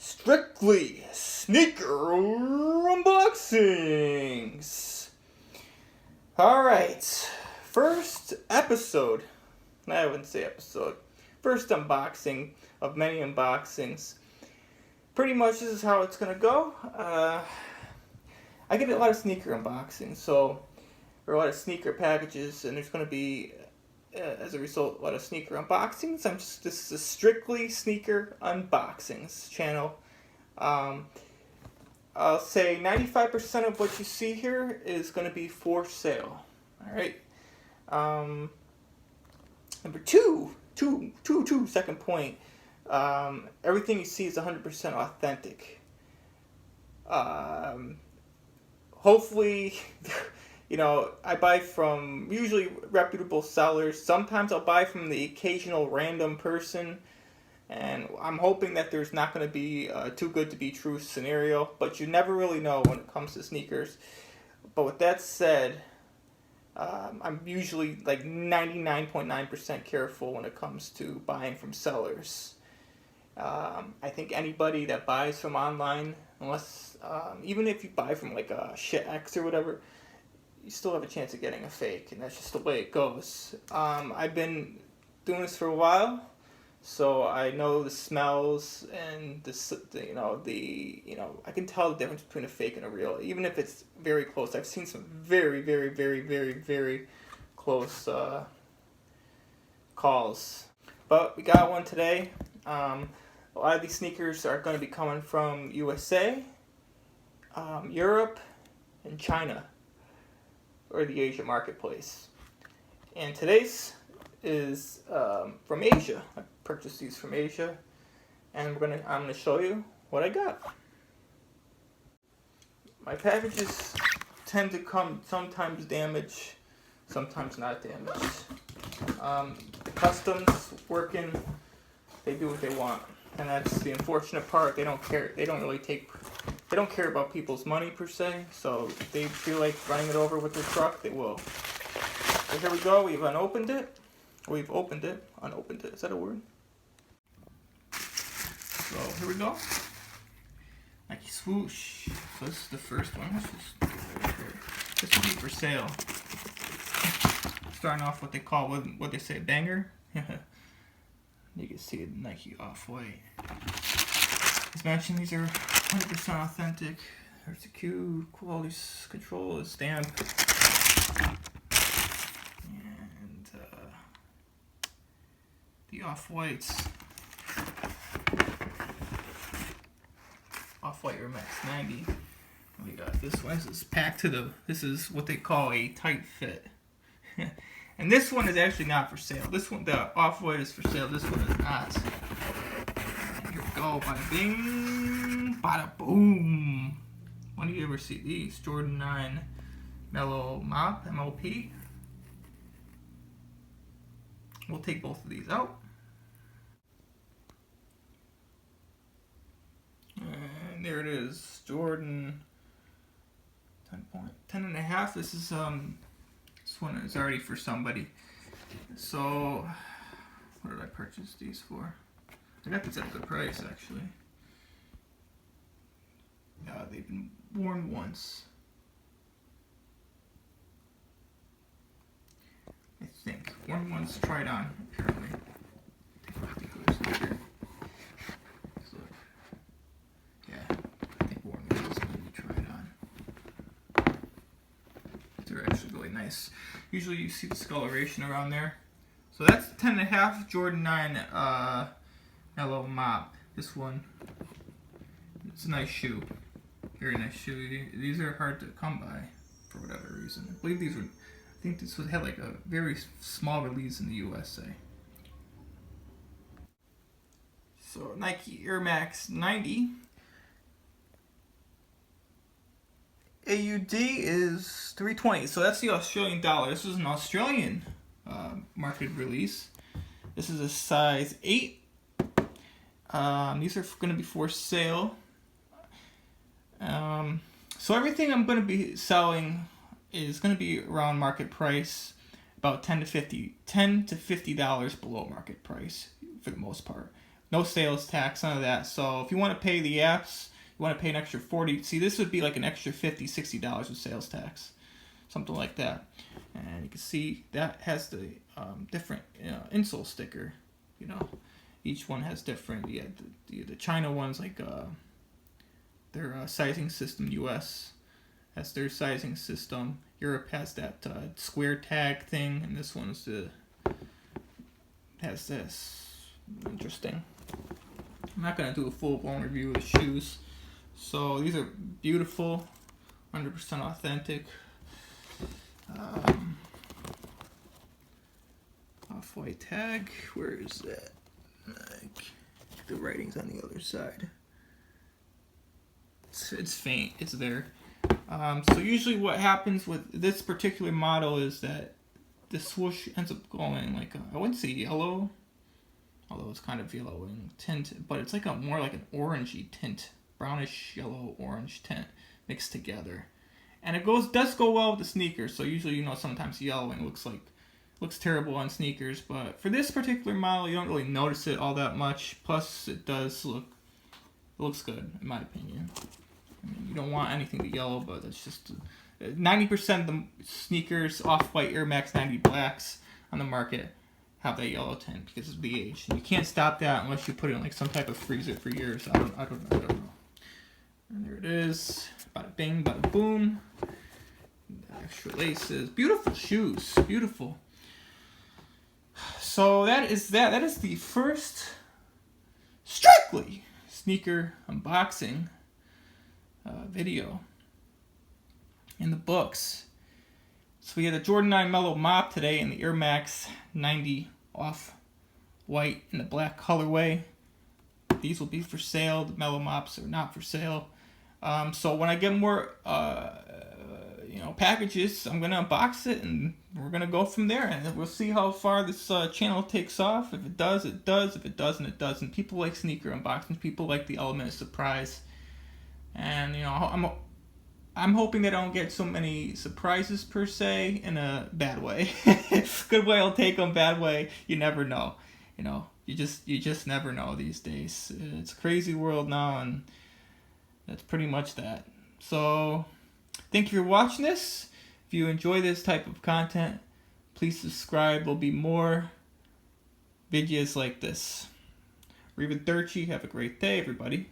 Strictly sneaker unboxings. Alright, first episode. I wouldn't say episode. First unboxing of many unboxings. Pretty much this is how it's gonna go. I get a lot of sneaker unboxings, or a lot of sneaker packages, and there's gonna be, as a result, a lot of sneaker unboxings. This is a strictly sneaker unboxings channel. I'll say 95% of what you see here is going to be for sale. All right. Number two, second point. Everything you see is 100% authentic. Hopefully, I buy from usually reputable sellers. Sometimes I'll buy from the occasional random person, and I'm hoping that there's not going to be a too good to be true scenario, but you never really know when it comes to sneakers. But with that said, I'm usually like 99.9% careful when it comes to buying from sellers. I think anybody that buys from online, unless even if you buy from like a shit X or whatever, you still have a chance of getting a fake, and that's just the way it goes. I've been doing this for a while, so I know the smells and I can tell the difference between a fake and a real, even if it's very close. I've seen some very, very, very, very, very close calls, but we got one today. A lot of these sneakers are going to be coming from USA, Europe, and China, or the Asia marketplace. And today's is from Asia. I purchased these from Asia, and I'm gonna show you what I got. My packages tend to come sometimes damaged, sometimes not damaged. The customs working, they do what they want, and that's the unfortunate part. They don't care. They don't care about people's money per se. So if they feel like running it over with their truck, they will. So here we go. We've unopened it. Unopened it. Is that a word? So here we go. Nike swoosh. So this is the first one. This will be for sale. Starting off what they call, what they say, banger. You can see the Nike off-white. As mentioned, these are 100% authentic. There's the Q, quality control, the stamp. And the off-whites. Off-white Air Max 90. And we got this one. This is what they call a tight fit. And this one is actually not for sale. This one, the off-white, is for sale. This one is not. And here we go. Bada bing, bada boom. When do you ever see these? Jordan 9 Mellow Mop, MLP. We'll take both of these out. And there it is. Jordan 10.5. This is this one is already for somebody. So, what did I purchase these for? I got these at a good price, actually. They've been worn once. I think. Worn once, tried on, apparently. Take a particular sneaker. So, yeah, I think worn once, maybe tried on. They're actually really nice. Usually you see discoloration around there. So that's 10.5 Jordan 9 Mellow Mop. This one, it's a nice shoe. Very nice shoe. These are hard to come by for whatever reason. I believe these were, I think this had like a very small release in the USA. So Nike Air Max 90. AUD is $3.20, so that's the Australian dollar. This is an Australian market release. This is a size 8. These are going to be for sale. So everything I'm going to be selling is going to be around market price, about $10 to $50 below market price for the most part. No sales tax, none of that. So if you want to pay the apps, you want to pay an extra 40. See, this would be like an extra $50, $60 with sales tax, something like that. And you can see that has the different insole sticker. You know, each one has different. Yeah, the China ones like their sizing system. U.S. has their sizing system. Europe has that square tag thing, and this one's has this. Interesting. I'm not gonna do a full blown review of the shoes. So these are beautiful, 100% authentic. Off-white tag. Where is that? Like, the writing's on the other side. It's faint. It's there. So usually what happens with this particular model is that the swoosh ends up going like I wouldn't say yellow, although it's kind of yellow in tint, but it's like a more like an orangey tint, brownish yellow orange tint mixed together, and it does go well with the sneakers. So usually sometimes yellowing looks terrible on sneakers, but for this particular model you don't really notice it all that much. Plus it looks good in my opinion. I mean, you don't want anything to yellow, but it's just 90% of the sneakers, Off-White Air Max 90 Blacks on the market have that yellow tint because of the age. And you can't stop that unless you put it in like some type of freezer for years. I don't know. And there it is. Bada bing, bada boom. The extra laces. Beautiful shoes. Beautiful. So that is that. That is the first strictly sneaker unboxing video in the books. So we had the Jordan 9 Mellow Mop today and the Air Max 90 Off-White in the black colorway. These will be for sale. The Mellow Mops are not for sale. So when I get more packages, I'm gonna unbox it and we're gonna go from there, and we'll see how far this channel takes off. If it does, it does. If it doesn't, it doesn't. People like sneaker unboxings. People like the element of surprise. And I'm hoping that I don't get so many surprises per se in a bad way. Good way I'll take them, bad way you never know. You just never know these days. It's a crazy world now, and that's pretty much that. So thank you for watching this. If you enjoy this type of content, please subscribe. There'll be more videos like this. Arrivederci. Have a great day, everybody.